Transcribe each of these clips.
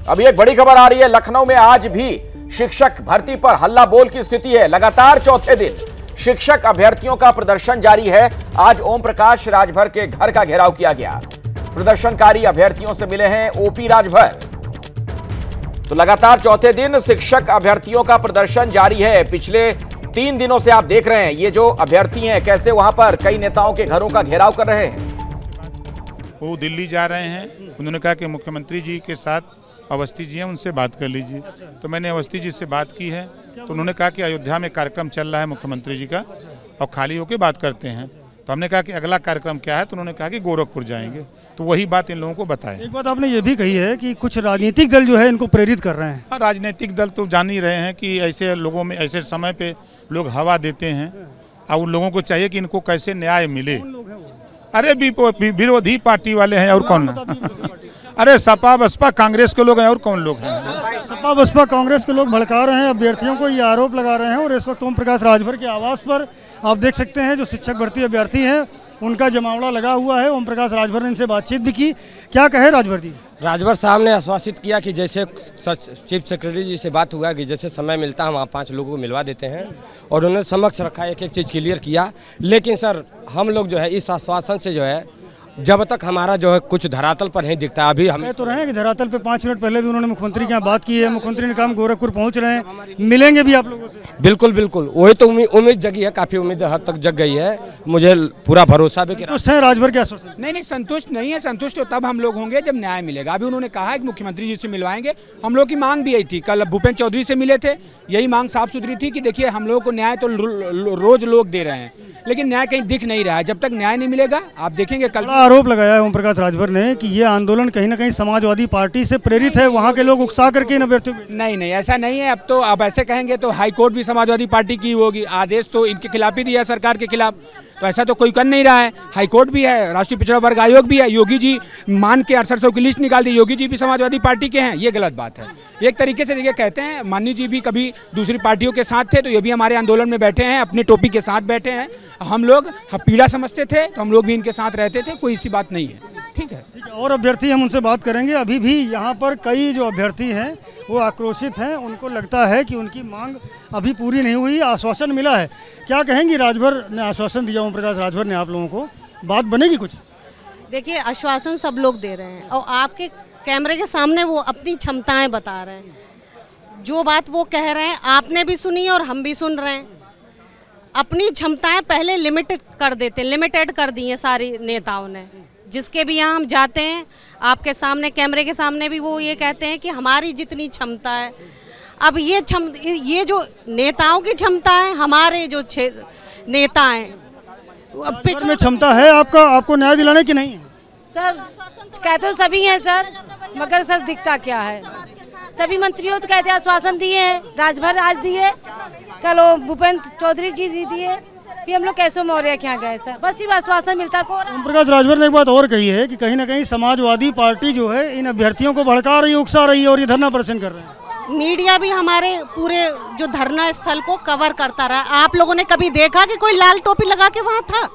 अभी एक बड़ी खबर आ रही है, लखनऊ में आज भी शिक्षक भर्ती पर हल्ला बोल की स्थिति है। लगातार चौथे दिन शिक्षक अभ्यर्थियों का प्रदर्शन जारी है। आज ओम प्रकाश राजभर के घर का घेराव किया गया। प्रदर्शनकारी अभ्यर्थियों से मिले हैं ओपी राजभर। तो लगातार चौथे दिन शिक्षक अभ्यर्थियों का प्रदर्शन जारी है। पिछले 3 दिनों से आप देख रहे हैं ये जो अभ्यर्थी हैं कैसे वहां पर कई नेताओं के घरों का घेराव कर रहे हैं। वो दिल्ली जा रहे हैं। उन्होंने कहा कि मुख्यमंत्री जी के साथ अवस्थी जी हैं, उनसे बात कर लीजिए। तो मैंने अवस्थी जी से बात की है, तो उन्होंने कहा कि अयोध्या में कार्यक्रम चल रहा है मुख्यमंत्री जी का और खाली होकर बात करते हैं। तो हमने कहा कि अगला कार्यक्रम क्या है, तो उन्होंने कहा कि गोरखपुर जाएंगे। तो वही बात इन लोगों को बताएं। एक बात आपने ये भी कही है कि कुछ राजनीतिक दल जो है इनको प्रेरित कर रहे हैं। हाँ, राजनीतिक दल तो जान ही रहे हैं कि ऐसे लोगों में ऐसे समय पे लोग हवा देते हैं और उन लोगों को चाहिए कि इनको कैसे न्याय मिले। अरे विरोधी पार्टी वाले हैं और कौन? अरे सपा बसपा कांग्रेस के लोग हैं और कौन लोग हैं? सपा बसपा कांग्रेस के लोग भड़का रहे हैं अभ्यर्थियों को, ये आरोप लगा रहे हैं। और इस वक्त ओम प्रकाश राजभर के आवास पर आप देख सकते हैं जो शिक्षक भर्ती अभ्यर्थी हैं उनका जमावड़ा लगा हुआ है। ओम प्रकाश राजभर ने इनसे बातचीत भी की। क्या कहे राजभर जी? राजभर साहब ने आश्वासित किया कि जैसे चीफ सेक्रेटरी जी से बात हुआ कि जैसे समय मिलता है वहाँ 5 लोगों को मिलवा देते हैं, और उन्होंने समक्ष रखा, एक एक चीज़ क्लियर किया। लेकिन सर हम लोग जो है इस आश्वासन से जो है जब तक हमारा जो है कुछ धरातल पर नहीं दिखता, अभी हम तो रहे कि धरातल पे 5 मिनट पहले भी उन्होंने मुख्यमंत्री के यहाँ बात की है। मुख्यमंत्री ने कहा गोरखपुर पहुँच रहे हैं, मिलेंगे भी आप लोगों से। बिल्कुल बिल्कुल, वही तो उम्मीद जगी है, काफ़ी उम्मीद हद तक जग गई है। मुझे पूरा भरोसा भी। संतुष्ट है राजभर के आश्वासन? नहीं, संतुष्ट नहीं है। संतुष्ट तो तब हम लोग होंगे जब न्याय मिलेगा। अभी उन्होंने कहा है कि मुख्यमंत्री जी से मिलवाएंगे। हम लोग की मांग भी यही थी। कल भूपेंद्र चौधरी से मिले थे, यही मांग साफ सुथरी थी कि देखिए हम लोगों को न्याय तो रोज लोग दे रहे हैं, लेकिन न्याय कहीं दिख नहीं रहा है। जब तक न्याय नहीं मिलेगा आप देखेंगे। कल आरोप लगाया है ओम प्रकाश राजभर ने कि ये आंदोलन कहीं ना कहीं समाजवादी पार्टी से प्रेरित है, वहाँ के लोग उकसा करके इन अभ्यर्थियों। नहीं, ऐसा नहीं है। अब ऐसे कहेंगे तो हाई कोर्ट भी समाजवादी पार्टी की होगी। आदेश तो इनके खिलाफ ही दिया, सरकार के खिलाफ। तो ऐसा तो कोई कर नहीं रहा है। हाई कोर्ट भी है, राष्ट्रीय पिछड़ा वर्ग आयोग भी है। योगी जी मान के 6800 की लिस्ट निकाल दी। योगी जी भी समाजवादी पार्टी के हैं, ये गलत बात है। एक तरीके से देखिए, कहते हैं माननीय जी भी कभी दूसरी पार्टियों के साथ थे, तो ये भी हमारे आंदोलन में बैठे हैं, अपने टोपी के साथ बैठे हैं। हम लोग पीड़ा समझते थे तो हम लोग भी इनके साथ रहते थे, कोई ऐसी बात नहीं है। ठीक है। और अभ्यर्थी हम उनसे बात करेंगे। अभी भी यहाँ पर कई जो अभ्यर्थी हैं वो आक्रोशित हैं। उनको लगता है कि उनकी मांग अभी पूरी नहीं हुई, आश्वासन मिला है। क्या कहेंगी? राजभर ने आश्वासन दिया, ओम प्रकाश राजभर ने आप लोगों को, बात बनेगी कुछ? देखिए, आश्वासन सब लोग दे रहे हैं और आपके कैमरे के सामने वो अपनी क्षमताएं बता रहे हैं। जो बात वो कह रहे हैं आपने भी सुनी और हम भी सुन रहे हैं। अपनी क्षमताएं पहले लिमिटेड कर दी हैं सारी नेताओं ने। जिसके भी यहाँ हम जाते हैं, आपके सामने कैमरे के सामने भी वो ये कहते हैं कि हमारी जितनी क्षमता है। अब ये जो नेताओं की क्षमता है, हमारे जो नेता हैं पिछड़ में क्षमता है आपको न्याय दिलाने की नहीं है? सर कहते तो सभी हैं सर, मगर सर दिखता क्या है? सभी मंत्रियों तो कहते आश्वासन दिए हैं, राजभर आज दिए, कल भूपेंद्र चौधरी जी दिए, फिर हम लोग कैसो मौर्य क्या गए सर, बस ये आश्वासन मिलता को। ओम प्रकाश राजभर ने एक बात और कही है कि कहीं ना कहीं समाजवादी पार्टी जो है इन अभ्यर्थियों को भड़का रही है, उकसा रही है और ये धरना प्रदर्शन कर रहे हैं। मीडिया भी हमारे पूरे जो धरना स्थल को कवर करता रहा। आप लोगों ने कभी देखा कि कोई लाल टोपी लगा के वहाँ था?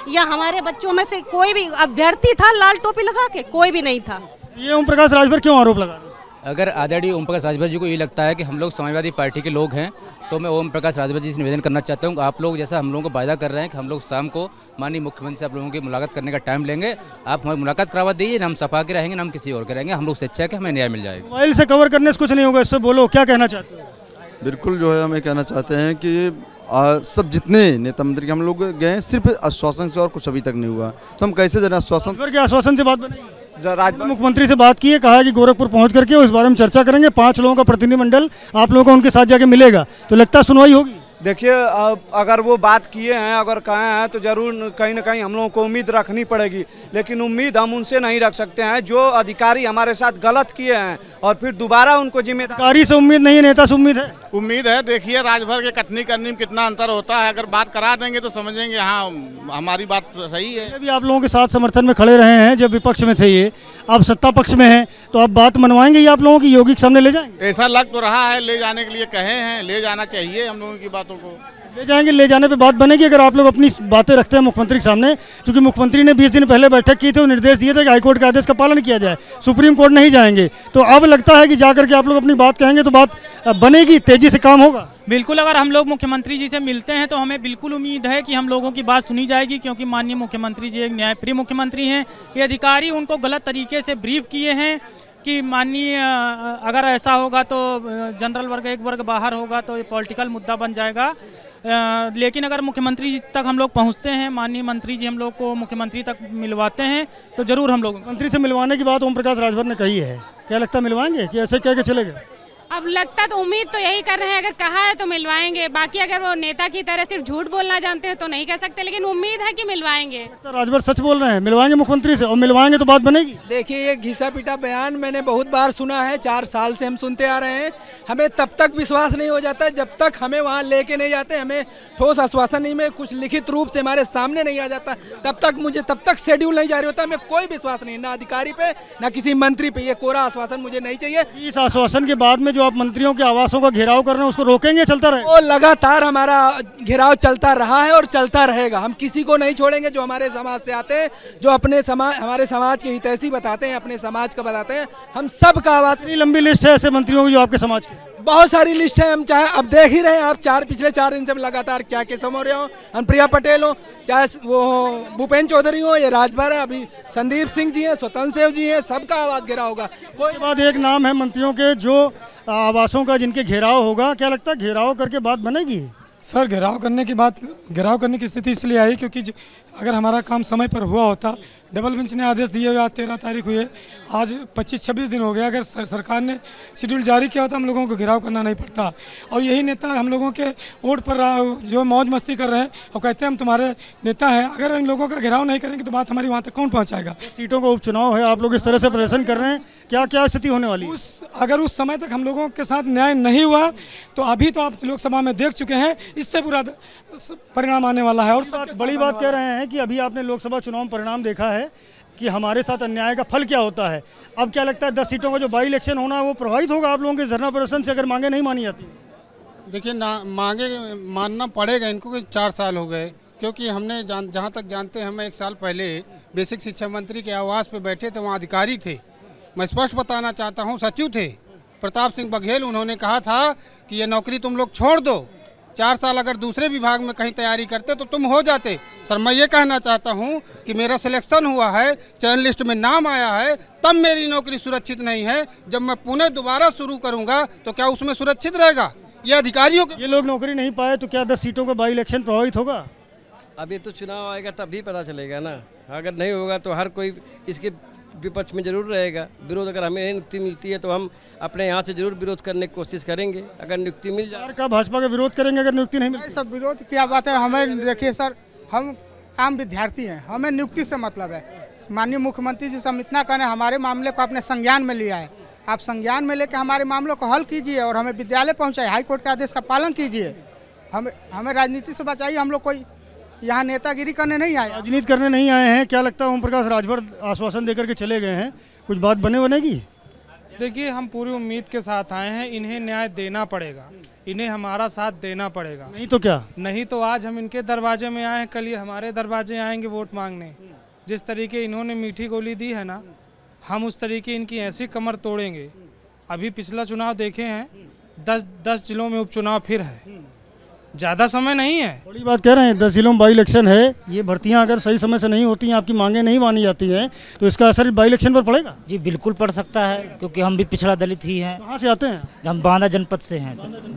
या हमारे बच्चों में से कोई भी अभ्यर्थी था लाल टोपी लगा के? कोई भी नहीं था। ये ओम प्रकाश राजभर क्यों आरोप लगा रहे हैं? अगर आदरणीय ओम प्रकाश राजभर जी को ये लगता है कि हम लोग समाजवादी पार्टी के लोग हैं, तो मैं ओम प्रकाश राजभर जी से निवेदन करना चाहता हूँ कि आप लोग जैसा हम लोगों को वायदा कर रहे हैं कि हम लोग शाम को माननीय मुख्यमंत्री से आप लोगों की मुलाकात करने का टाइम लेंगे, आप हमें मुलाकात करवा दीजिए। हम सपा के रहेंगे, हम किसी और के रहेंगे। हम लोग से अच्छा है कि हमें न्याय मिल जाएगा। मोबाइल से कवर करने से कुछ नहीं होगा, इससे बोलो क्या कहना चाहते हो? बिल्कुल जो है हमें कहना चाहते हैं कि सब जितने नेता मंत्री हम लोग गए सिर्फ आश्वासन से और कुछ अभी तक नहीं हुआ, तो हम कैसे जरा आश्वासन से बात बनेगी? मुख्यमंत्री से बात की है, कहा है कि गोरखपुर पहुंच करके इस बारे में चर्चा करेंगे। 5 लोगों का प्रतिनिधिमंडल आप लोगों को उनके साथ जाके मिलेगा, तो लगता है सुनवाई होगी। देखिए, अगर वो बात किए हैं, अगर कहे हैं, तो जरूर कहीं ना कहीं हम लोगों को उम्मीद रखनी पड़ेगी। लेकिन उम्मीद हम उनसे नहीं रख सकते हैं जो अधिकारी हमारे साथ गलत किए हैं और फिर दोबारा उनको जिम्मेदारी। अधिकारी से उम्मीद नहीं है, नेता से उम्मीद है। उम्मीद है, देखिए राजभर के कथनी करनी में कितना अंतर होता है। अगर बात करा देंगे तो समझेंगे हाँ हमारी बात सही है। अभी आप लोगों के साथ समर्थन में खड़े रहे हैं, जब विपक्ष में थे ये, आप सत्ता पक्ष में हैं, तो आप बात मनवाएंगे ये आप लोगों की, योगी के सामने ले जाएंगे? ऐसा लग तो रहा है, ले जाने के लिए कहे हैं, ले जाना चाहिए हम लोगों की बातों को। ले जाएंगे, ले जाने पे बात बनेगी अगर आप लोग अपनी बातें रखते हैं मुख्यमंत्री के सामने। क्योंकि मुख्यमंत्री ने 20 दिन पहले बैठक की थी, वो निर्देश दिए थे कि हाईकोर्ट के आदेश का पालन किया जाए, सुप्रीम कोर्ट नहीं जाएंगे। तो अब लगता है कि जाकर के आप लोग अपनी बात कहेंगे तो बात बनेगी, तेजी से काम होगा। बिल्कुल, अगर हम लोग मुख्यमंत्री जी से मिलते हैं तो हमें बिल्कुल उम्मीद है कि हम लोगों की बात सुनी जाएगी, क्योंकि माननीय मुख्यमंत्री जी एक न्यायप्रिय मुख्यमंत्री हैं। ये अधिकारी उनको गलत तरीके से ब्रीफ किए हैं कि माननीय अगर ऐसा होगा तो जनरल वर्ग एक वर्ग बाहर होगा तो ये पॉलिटिकल मुद्दा बन जाएगा। लेकिन अगर मुख्यमंत्री जी तक हम लोग पहुंचते हैं, माननीय मंत्री जी हम लोग को मुख्यमंत्री तक मिलवाते हैं, तो जरूर हम लोग मंत्री से मिलवाने की बात ओम प्रकाश राजभर ने कही है। क्या लगता है मिलवाएंगे कि ऐसे कह के चले गए? अब लगता तो उम्मीद तो यही कर रहे हैं, अगर कहा है तो मिलवाएंगे। बाकी अगर वो नेता की तरह सिर्फ झूठ बोलना जानते हैं तो नहीं कह सकते, लेकिन उम्मीद है कि मिलवाएंगे। तो राजभर सच बोल रहे हैं, मिलवाएंगे मुख्यमंत्री से, और मिलवाएंगे तो बात बनेगी। देखिए, ये घिसा पीटा बयान मैंने बहुत बार सुना है, 4 साल से हम सुनते आ रहे हैं। हमें तब तक विश्वास नहीं हो जाता जब तक हमें वहाँ लेके नहीं जाते, हमें ठोस आश्वासन नहीं में कुछ लिखित रूप से हमारे सामने नहीं आ जाता, तब तक शेड्यूल नहीं जारी होता। हमें कोई विश्वास नहीं, ना अधिकारी पे ना किसी मंत्री पे। ये कोरा आश्वासन मुझे नहीं चाहिए। इस आश्वासन के बाद में जो आप मंत्रियों के आवासों का घेराव कर रहे हैं उसको रोकेंगे, चलता रहे? वो लगातार हमारा घेराव चलता रहा है और चलता रहेगा। हम किसी को नहीं छोड़ेंगे जो हमारे समाज से आते हैं, जो अपने हमारे समाज के हितैषी बताते हैं, अपने समाज का बताते हैं। हम सब का आवाज। इतनी लंबी लिस्ट है ऐसे मंत्रियों की जो आपके समाज की? बहुत सारी लिस्ट है। हम चाहे अब देख ही रहे हैं, आप पिछले 4 दिन से लगातार क्या केसम हो रहे हो, अनुप्रिया पटेल हो, चाहे वो भूपेंद्र चौधरी हो, ये राजभर है, अभी संदीप सिंह जी हैं, स्वतंत्र देव जी हैं, सबका आवाज घेराव होगा। कोई बात, एक नाम है मंत्रियों के जो आवासों का जिनके घेराव होगा, क्या लगता है घेराव करके बात बनेगी? सर, घेराव करने की स्थिति इसलिए आई क्योंकि अगर हमारा काम समय पर हुआ होता, डबल बेंच ने आदेश दिए हुए आज 13 तारीख हुई है, आज 25-26 दिन हो गया। अगर सरकार ने शेड्यूल जारी किया होता हम लोगों को घेराव करना नहीं पड़ता। और यही नेता हम लोगों के वोट पर जो मौज मस्ती कर रहे हैं और कहते हैं हम तुम्हारे नेता हैं, अगर इन लोगों का घेराव नहीं करेंगे तो बात हमारी वहाँ तक कौन पहुँचाएगा? सीटों का उपचुनाव है, आप लोग इस तरह से प्रदर्शन कर रहे हैं, क्या क्या स्थिति होने वाली? अगर उस समय तक हम लोगों के साथ न्याय नहीं हुआ तो अभी तो आप लोकसभा में देख चुके हैं, इससे बुरा परिणाम आने वाला है। और बड़ी बात कह रहे हैं कि अभी आपने लोकसभा चुनाव में परिणाम देखा है कि हमारे साथ अन्याय का फल क्या होता है। अब क्या लगता है 10 सीटों का जो बाई इलेक्शन होना है वो प्रभावित होगा आप लोगों के धरना प्रदर्शन से, अगर मांगे नहीं मानी जाती? देखिए ना, मांगे मानना पड़ेगा इनको कि 4 साल हो गए, क्योंकि हमने जहाँ तक जानते हैं, हम 1 साल पहले बेसिक शिक्षा मंत्री के आवास पे बैठे थे, वहाँ अधिकारी थे। मैं स्पष्ट बताना चाहता हूँ, सचिव थे प्रताप सिंह बघेल, उन्होंने कहा था कि ये नौकरी तुम लोग छोड़ दो, 4 साल अगर दूसरे विभाग में कहीं तैयारी करते तो तुम हो जाते। सर, मैं ये कहना चाहता हूँ कि मेरा सिलेक्शन हुआ है, चयन लिस्ट में नाम आया है, तब मेरी नौकरी सुरक्षित नहीं है। जब मैं पुनः दोबारा शुरू करूँगा तो क्या उसमें सुरक्षित रहेगा? ये अधिकारियों के, ये लोग नौकरी नहीं पाए तो क्या 10 सीटों का बाई इलेक्शन प्रभावित होगा? अभी तो चुनाव आएगा तभी पता चलेगा ना। अगर नहीं होगा तो हर कोई इसके विपक्ष में जरूर रहेगा। विरोध अगर हमें नियुक्ति मिलती है तो हम अपने यहाँ से जरूर विरोध करने की कोशिश करेंगे, अगर नियुक्ति मिल जाए। क्या भाजपा का विरोध करेंगे अगर नियुक्ति नहीं मिलती? सब विरोध क्या बात है, हमें देखिए सर, हम आम विद्यार्थी हैं, हमें नियुक्ति से मतलब है। माननीय मुख्यमंत्री जी से हम इतना कहने, हमारे मामले को आपने संज्ञान में लिया है, आप संज्ञान में लेकर हमारे मामलों को हल कीजिए और हमें विद्यालय पहुँचाए, हाईकोर्ट के आदेश का पालन कीजिए। हमें राजनीति से बचाइए, हम लोग कोई यहाँ नेतागिरी करने नहीं आए, राजनीति करने नहीं आए हैं। क्या लगता है ओम प्रकाश राजभर आश्वासन देकर के चले गए हैं, कुछ बात बनेगी? देखिए, हम पूरी उम्मीद के साथ आए हैं, इन्हें न्याय देना पड़ेगा, इन्हें हमारा साथ देना पड़ेगा। नहीं तो क्या? नहीं तो आज हम इनके दरवाजे में आए हैं, कल ये हमारे दरवाजे आएंगे वोट मांगने। जिस तरीके इन्होंने मीठी गोली दी है ना, हम उस तरीके इनकी ऐसी कमर तोड़ेंगे। अभी पिछला चुनाव देखे हैं, 10 जिलों में उपचुनाव फिर है, ज़्यादा समय नहीं है। बड़ी बात कह रहे हैं, 10 जिलों में बाई इलेक्शन है। ये भर्तियां अगर सही समय से नहीं होती हैं, आपकी मांगे नहीं मानी जाती हैं, तो इसका असर बाई इलेक्शन पर पड़ेगा? जी बिल्कुल पड़ सकता है, क्योंकि हम भी पिछड़ा दलित ही हैं। कहाँ से आते हैं? हम बांदा जनपद से हैं सर।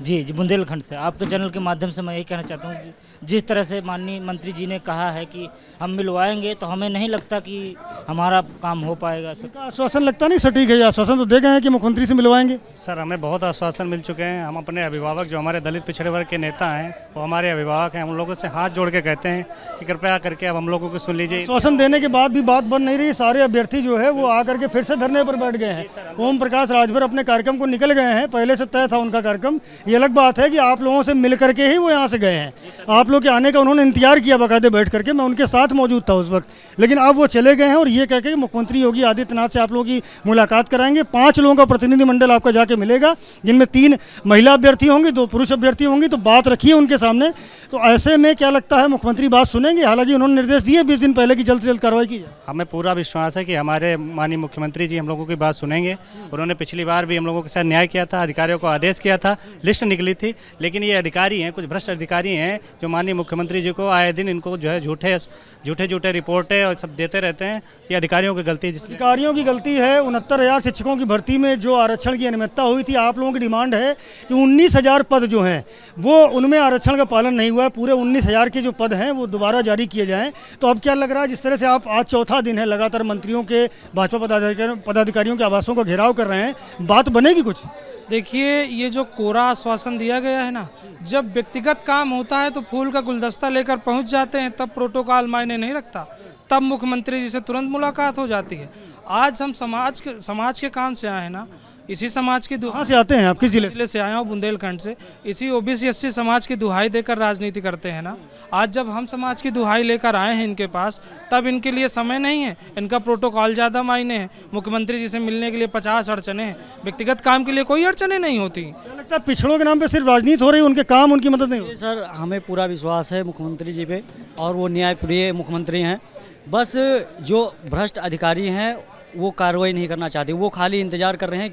जी बुंदेलखंड से। आपके चैनल के माध्यम से मैं यही कहना चाहता हूँ, जिस तरह से माननीय मंत्री जी ने कहा है कि हम मिलवाएंगे, तो हमें नहीं लगता कि हमारा काम हो पाएगा। सर, आश्वासन लगता नहीं सटीक है? आश्वासन तो दे गए हैं कि मुख्यमंत्री से मिलवाएंगे। सर, हमें बहुत आश्वासन मिल चुके हैं। हम अपने अभिभावक जो हमारे दलित पिछड़े वर्ग के नेता हैं, वो हमारे अभिभावक हैं, हम लोगों से हाथ जोड़ के कहते हैं कि कृपया करके अब हम लोगों को सुन लीजिए। आश्वासन देने के बाद भी बात बन नहीं रही, सारे अभ्यर्थी जो है वो आकर के फिर से धरने पर बैठ गए हैं। ओम प्रकाश राजभर अपने कार्यक्रम को निकल गए हैं, पहले से तय था उनका कार्यक्रम। ये अलग बात है कि आप लोगों से मिल करके ही वो यहाँ से गए हैं। आप लोग के आने का उन्होंने इंतजार किया बाकायदे बैठ करके, मैं उनके साथ मौजूद था उस वक्त, लेकिन अब वो चले गए हैं और ये कह के मुख्यमंत्री योगी आदित्यनाथ से आप लोगों की मुलाकात कराएंगे। 5 लोगों का प्रतिनिधिमंडल आपका जाके मिलेगा, जिनमें 3 महिला अभ्यर्थी होंगे, 2 पुरुष अभ्यर्थी होंगी। तो बात रखिए उनके सामने। तो ऐसे में क्या लगता है मुख्यमंत्री बात सुनेंगे? हालांकि उन्होंने निर्देश दिए 20 दिन पहले की जल्द से जल्द कार्रवाई की जाए। हमें पूरा विश्वास है कि हमारे माननीय मुख्यमंत्री जी हम लोगों की बात सुनेंगे। उन्होंने पिछली बार भी हम लोगों के साथ न्याय किया था, अधिकारियों को आदेश किया था, लिस्ट निकली थी, लेकिन ये अधिकारी हैं, कुछ भ्रष्ट अधिकारी हैं जो माननीय मुख्यमंत्री जी को आए दिन इनको जो है झूठे रिपोर्टें और सब देते रहते हैं। ये अधिकारियों की गलती है। अधिकारियों की गलती है। 69,000 शिक्षकों की भर्ती में जो आरक्षण की अनियमितता हुई थी, आप लोगों की डिमांड है कि 19,000 पद जो हैं वो उनमें आरक्षण का पालन नहीं हुआ है। पूरे 19,000 के जो पद हैं वो दोबारा जारी किए जाएं। तो अब क्या लग रहा है, जिस तरह से आप आज चौथा दिन है लगातार मंत्रियों के, भाजपा पदाधिकारियों के आवासों का घेराव कर रहे हैं, बात बनेगी कुछ? देखिए, ये जो कोरा आश्वासन दिया गया है ना, जब व्यक्तिगत काम होता है तो फूल का गुलदस्ता लेकर पहुंच जाते हैं, तब प्रोटोकॉल मायने नहीं रखता, तब मुख्यमंत्री जी से तुरंत मुलाकात हो जाती है। आज हम समाज के काम से आए हैं ना, इसी समाज की दुहाई से आते हैं। आप किस जिले से आए हो? बुंदेलखंड से। इसी ओबीसी एससी समाज की दुहाई देकर राजनीति करते हैं ना। आज जब हम समाज की दुहाई लेकर आए हैं इनके पास, तब इनके लिए समय नहीं है, इनका प्रोटोकॉल ज़्यादा मायने हैं। मुख्यमंत्री जी से मिलने के लिए 50 अड़चने हैं, व्यक्तिगत काम के लिए कोई अड़चने नहीं होती। लगता है पिछड़ों के नाम पर सिर्फ राजनीति हो रही है, उनके काम, उनकी मदद नहीं हो रही। सर, हमें पूरा विश्वास है मुख्यमंत्री जी पे, और वो न्यायप्रिय मुख्यमंत्री हैं। बस जो भ्रष्ट अधिकारी हैं वो कार्रवाई नहीं करना चाहते, वो खाली इंतजार कर रहे हैं।